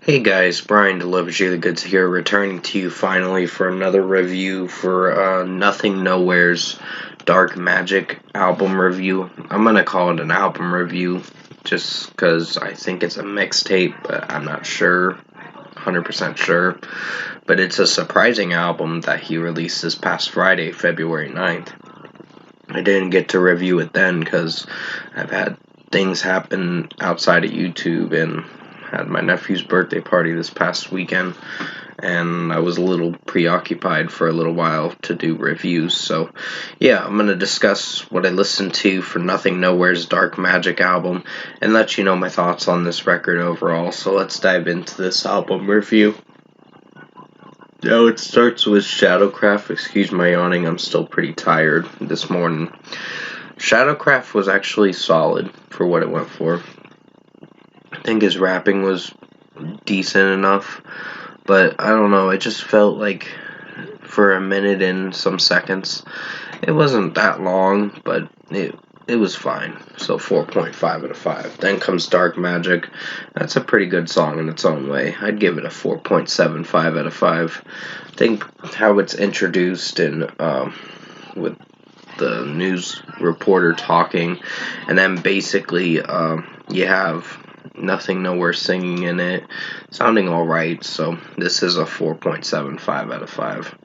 Hey guys, Brian Deloves Really Goods here, returning to you finally for another review for Nothing Nowhere's Dark Magic album review. I'm gonna call it an album review just because I think it's a mixtape, but I'm not sure, 100% sure. But it's a surprising album that he released this past Friday, February 9th. I didn't get to review it then because I've had things happen outside of YouTube and had my nephew's birthday party this past weekend, and I was a little preoccupied for a little while to do reviews. So, yeah, I'm going to discuss what I listened to for Nothing Nowhere's Dark Magic album and let you know my thoughts on this record overall. So, let's dive into this album review. Oh, it starts with Shadowcraft. Excuse my yawning, I'm still pretty tired this morning. Shadowcraft was actually solid for what it went for. I think his rapping was decent enough, but I don't know, it just felt like for a minute and some seconds, it wasn't that long, but it was fine. So 4.5 out of 5. Then comes Dark Magic. That's a pretty good song in its own way. I'd give it a 4.75 out of 5. I think how it's introduced and with the news reporter talking, and then basically you have Nothing Nowhere singing in it, sounding alright, so this is a 4.75 out of 5.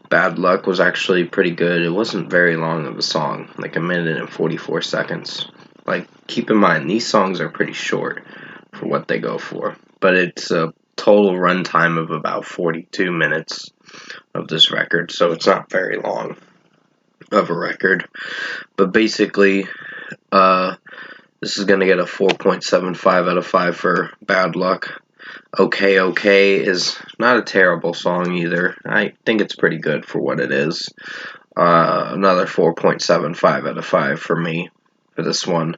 Bad Luck was actually pretty good. It wasn't very long of a song, like a minute and 44 seconds. Like, keep in mind, these songs are pretty short for what they go for, but it's a total runtime of about 42 minutes of this record, so it's not very long of a record. But basically, this is going to get a 4.75 out of 5 for Bad Luck. Okay Okay is not a terrible song either. I think it's pretty good for what it is. Another 4.75 out of 5 for me for this one.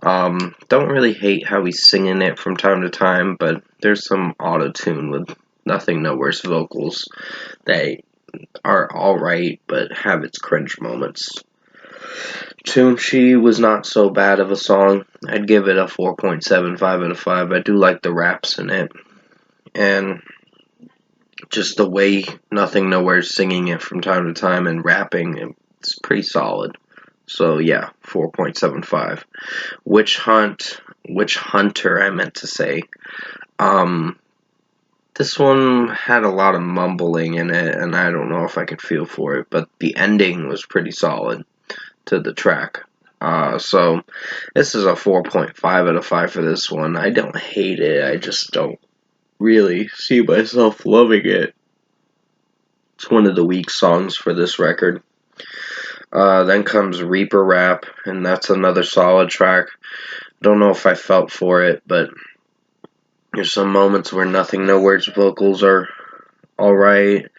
Don't really hate how he's singing it from time to time, but there's some auto-tune with Nothing Nowhere's vocals that are alright, but have its cringe moments. Toonshi was not so bad of a song. I'd give it a 4.75 out of 5. I do like the raps in it. And just the way Nothing Nowhere's singing it from time to time and rapping, it's pretty solid. So yeah, 4.75. Witch Hunter, I meant to say. Um, this one had a lot of mumbling in it, and I don't know if I could feel for it, but the ending was pretty solid to the track. So this is a 4.5 out of 5 for this one. I don't hate it, I just don't really see myself loving it. It's one of the weak songs for this record. Then comes Reaper Rap, and that's another solid track. Don't know if I felt for it, but there's some moments where Nothing Nowhere's vocals are alright,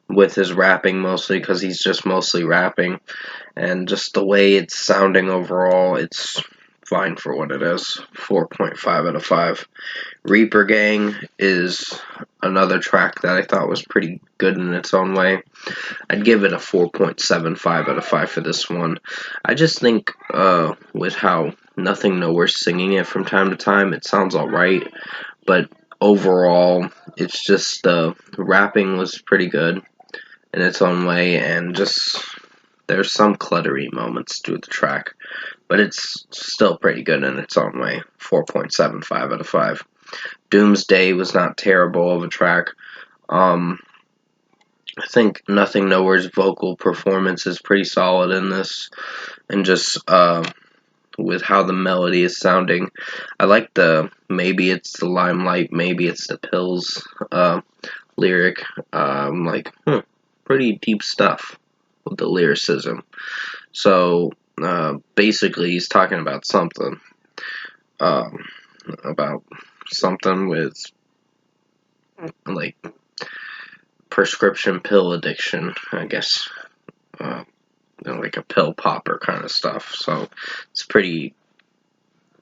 with his rapping mostly, because he's just mostly rapping, and just the way it's sounding overall, it's fine for what it is. 4.5 out of 5. Reaper Gang is another track that I thought was pretty good in its own way. I'd give it a 4.75 out of 5 for this one. I just think with how Nothing Nowhere's singing it from time to time, it sounds alright, but overall, it's just the rapping was pretty good in its own way, and just there's some cluttery moments through the track, but it's still pretty good in its own way. 4.75 out of 5. Doomsday was not terrible of a track. I think Nothing Nowhere's vocal performance is pretty solid in this, and just with how the melody is sounding. I like the maybe it's the limelight, maybe it's the pills lyric. Like, pretty deep stuff with the lyricism. So basically, he's talking about um, something with like prescription pill addiction, I guess. Like a pill popper kind of stuff. So it's pretty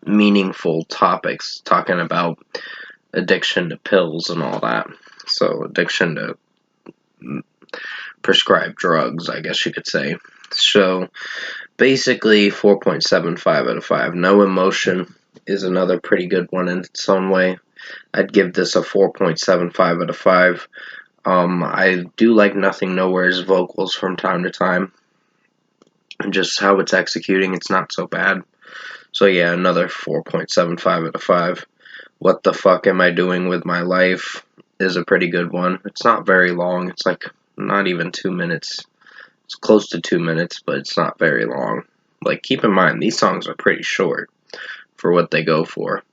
meaningful topics talking about addiction to pills and all that. So addiction to prescribed drugs, I guess you could say. So basically 4.75 out of 5. No Emotion is another pretty good one in its own way. I'd give this a 4.75 out of 5. I do like Nothing Nowhere's vocals from time to time, and just how it's executing, it's not so bad. So yeah, another 4.75 out of 5. What the Fuck Am I Doing With My Life is a pretty good one. It's not very long. It's like not even 2 minutes. It's close to 2 minutes, but it's not very long. Like, keep in mind, these songs are pretty short for what they go for,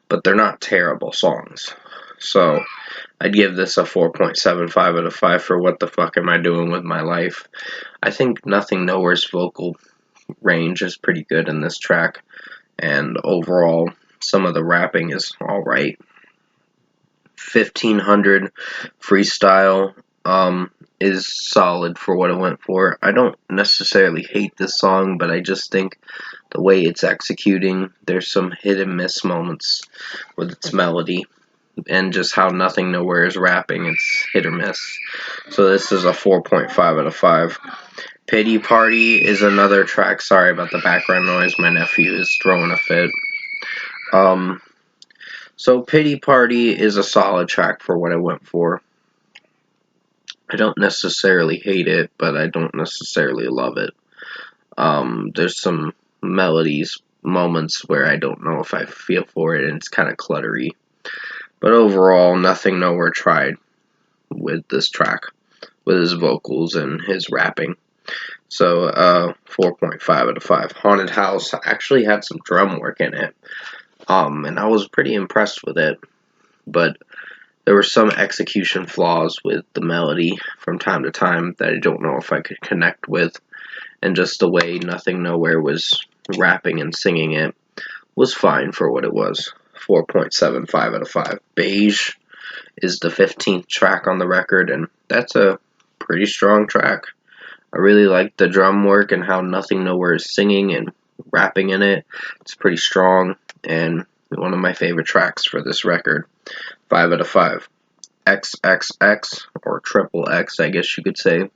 but they're not terrible songs. So I'd give this a 4.75 out of 5 for What the Fuck Am I Doing With My Life. I think Nothing Nowhere's vocal range is pretty good in this track, and overall, some of the rapping is alright. 1500 Freestyle is solid for what it went for. I don't necessarily hate this song, but I just think the way it's executing, there's some hit and miss moments with its melody, and just how Nothing Nowhere is rapping, it's hit or miss. So this is a 4.5 out of 5. Pity Party is another track. Sorry about the background noise. My nephew is throwing a fit. So Pity Party is a solid track for what it went for. I don't necessarily hate it, but I don't necessarily love it. There's some melodies, moments where I don't know if I feel for it, and it's kind of cluttery. But overall, Nothing Nowhere tried with this track, with his vocals and his rapping. So, 4.5 out of 5. Haunted House actually had some drum work in it, and I was pretty impressed with it. But there were some execution flaws with the melody from time to time that I don't know if I could connect with, and just the way Nothing Nowhere was rapping and singing it was fine for what it was. 4.75 out of 5. Beige is the 15th track on the record, and that's a pretty strong track. I really like the drum work and how Nothing Nowhere is singing and rapping in it. It's pretty strong, and one of my favorite tracks for this record. 5 out of 5. XXX, or Triple X, I guess you could say.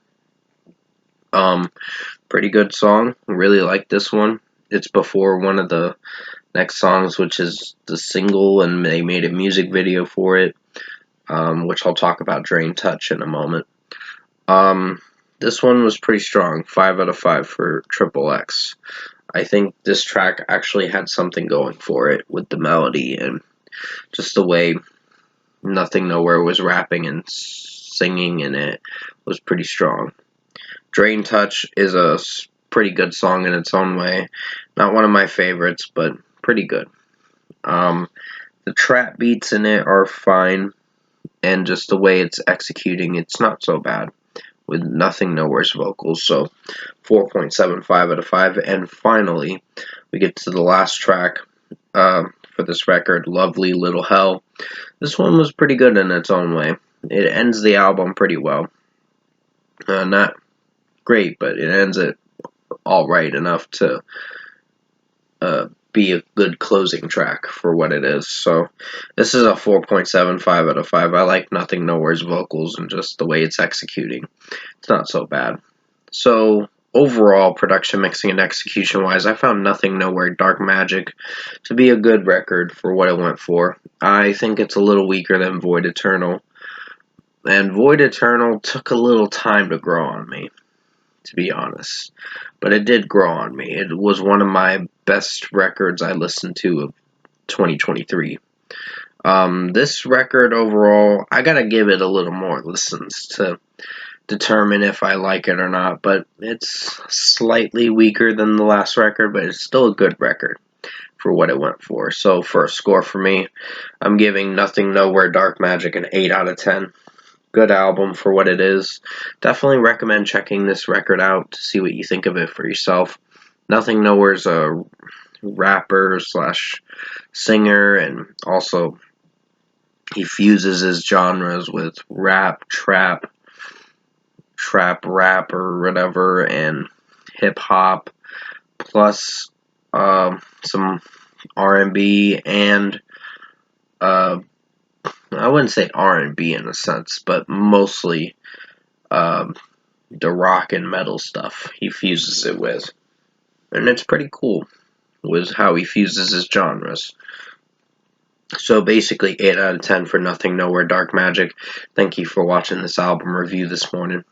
Pretty good song. Really like this one. It's before one of the next songs, which is the single, and they made a music video for it, which I'll talk about Drain Touch in a moment. This one was pretty strong. 5 out of 5 for Triple X. I think this track actually had something going for it with the melody and just the way Nothing Nowhere was rapping and singing in it was pretty strong. Drain Touch is a pretty good song in its own way. Not one of my favorites, but pretty good. The trap beats in it are fine, and just the way it's executing, it's not so bad with Nothing Nowhere's vocals. So 4.75 out of 5. And finally, we get to the last track for this record, Lovely Little Hell. This one was pretty good in its own way. It ends the album pretty well. Not great, but it ends it alright enough to be a good closing track for what it is. So this is a 4.75 out of 5. I like Nothing Nowhere's vocals and just the way it's executing. It's not so bad. So overall, production, mixing, and execution wise, I found Nothing Nowhere Dark Magic to be a good record for what it went for. I think it's a little weaker than Void Eternal, and Void Eternal took a little time to grow on me, to be honest. But it did grow on me. It was one of my best records I listened to of 2023. This record overall, I gotta give it a little more listens to determine if I like it or not, but it's slightly weaker than the last record, but it's still a good record for what it went for. So for a score for me, I'm giving Nothing Nowhere Dark Magic an 8 out of 10. Good album for what it is. Definitely recommend checking this record out to see what you think of it for yourself. Nothing Nowhere's a rapper slash singer, and also he fuses his genres with rap, trap rap or whatever, and hip hop, plus some R&B and I wouldn't say R&B in a sense, but mostly the rock and metal stuff he fuses it with. And it's pretty cool with how he fuses his genres. So basically 8 out of 10 for Nothing Nowhere Dark Magic. Thank you for watching this album review this morning.